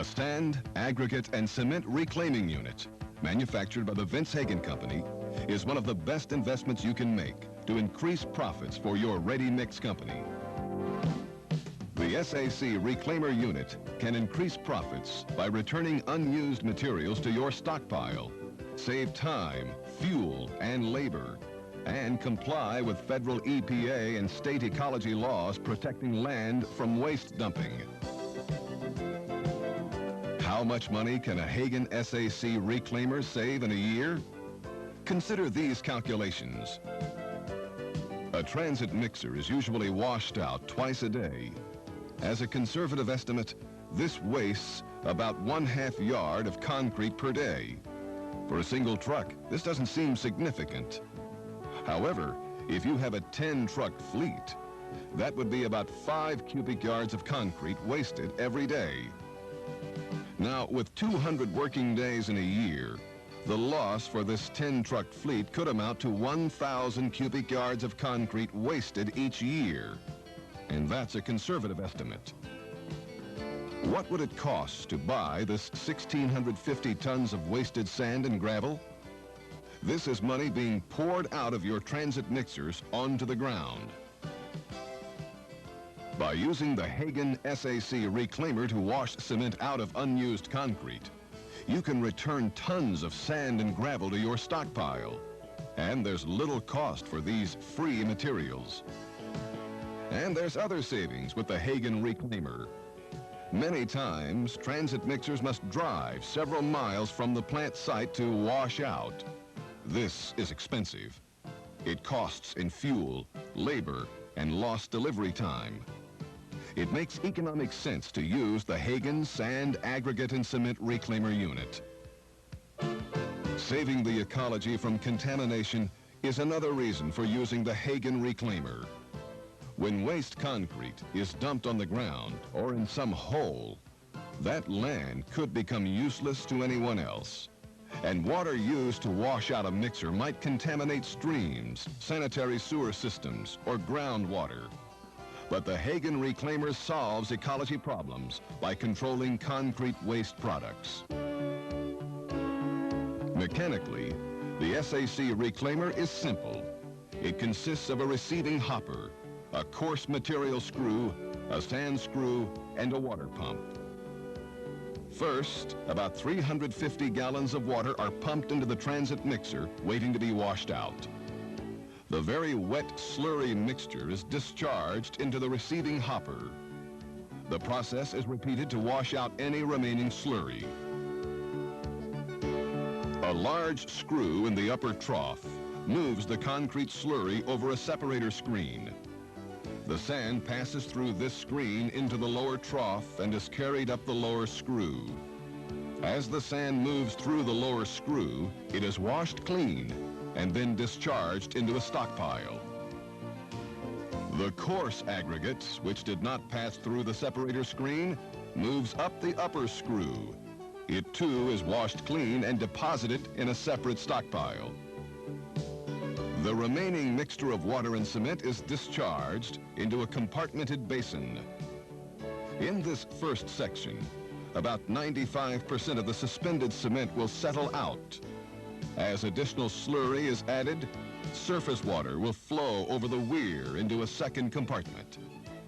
A sand, aggregate, and cement reclaiming unit, manufactured by the Vince Hagan Company, is one of the best investments you can make to increase profits for your ready-mix company. The SAC Reclaimer unit can increase profits by returning unused materials to your stockpile, save time, fuel, and labor, and comply with federal EPA and state ecology laws protecting land from waste dumping. How much money can a Hagan SAC Reclaimer save in a year? Consider these calculations. A transit mixer is usually washed out twice a day. As a conservative estimate, this wastes about 1/2 yard of concrete per day. For a single truck, this doesn't seem significant. However, if you have a 10-truck fleet, that would be about 5 cubic yards of concrete wasted every day. Now, with 200 working days in a year, the loss for this 10-truck fleet could amount to 1,000 cubic yards of concrete wasted each year. And that's a conservative estimate. What would it cost to buy this 1,650 tons of wasted sand and gravel? This is money being poured out of your transit mixers onto the ground. By using the Hagan SAC Reclaimer to wash cement out of unused concrete, you can return tons of sand and gravel to your stockpile. And there's little cost for these free materials. And there's other savings with the Hagan Reclaimer. Many times, transit mixers must drive several miles from the plant site to wash out. This is expensive. It costs in fuel, labor, and lost delivery time. It makes economic sense to use the Hagan Sand, Aggregate, and Cement Reclaimer unit. Saving the ecology from contamination is another reason for using the Hagan Reclaimer. When waste concrete is dumped on the ground or in some hole, that land could become useless to anyone else. And water used to wash out a mixer might contaminate streams, sanitary sewer systems, or groundwater. But the Hagan Reclaimer solves ecology problems by controlling concrete waste products. Mechanically, the SAC Reclaimer is simple. It consists of a receiving hopper, a coarse material screw, a sand screw, and a water pump. First, about 350 gallons of water are pumped into the transit mixer, waiting to be washed out. The very wet, slurry mixture is discharged into the receiving hopper. The process is repeated to wash out any remaining slurry. A large screw in the upper trough moves the concrete slurry over a separator screen. The sand passes through this screen into the lower trough and is carried up the lower screw. As the sand moves through the lower screw, it is washed clean and then discharged into a stockpile. The coarse aggregate, which did not pass through the separator screen, moves up the upper screw. It too is washed clean and deposited in a separate stockpile. The remaining mixture of water and cement is discharged into a compartmented basin. In this first section, about 95% of the suspended cement will settle out. As additional slurry is added, surface water will flow over the weir into a second compartment.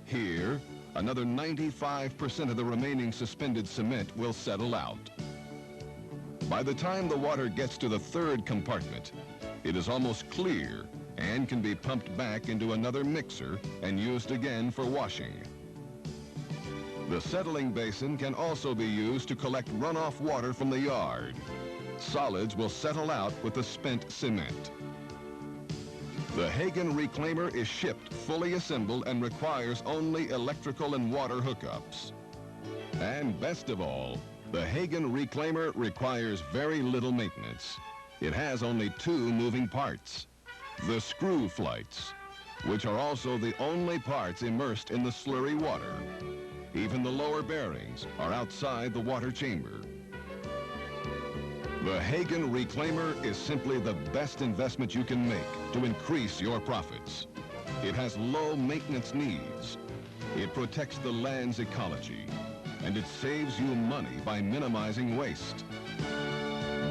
Here, another 95% of the remaining suspended cement will settle out. By the time the water gets to the third compartment, it is almost clear and can be pumped back into another mixer and used again for washing. The settling basin can also be used to collect runoff water from the yard. Solids will settle out with the spent cement. The Hagan Reclaimer is shipped fully assembled and requires only electrical and water hookups. And best of all, the Hagan Reclaimer requires very little maintenance. It has only 2 moving parts. The screw flights, which are also the only parts immersed in the slurry water. Even the lower bearings are outside the water chamber. The Hagan Reclaimer is simply the best investment you can make to increase your profits. It has low maintenance needs. It protects the land's ecology. and it saves you money by minimizing waste.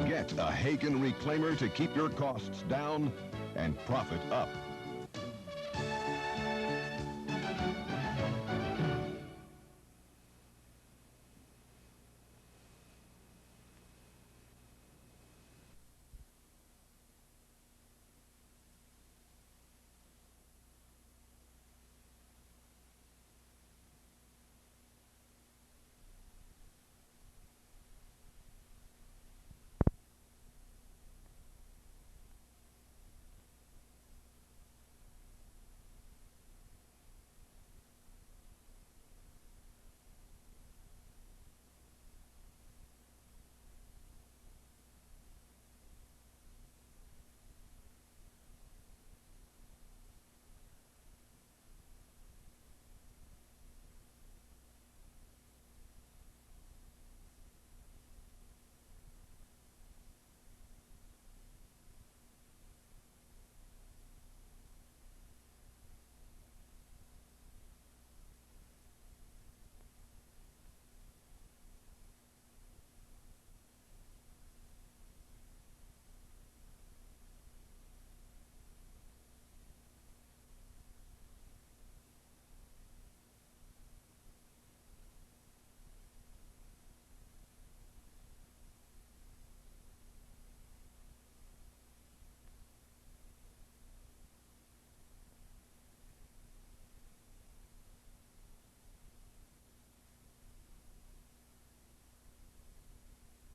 Get a Hagan Reclaimer to keep your costs down and profit up.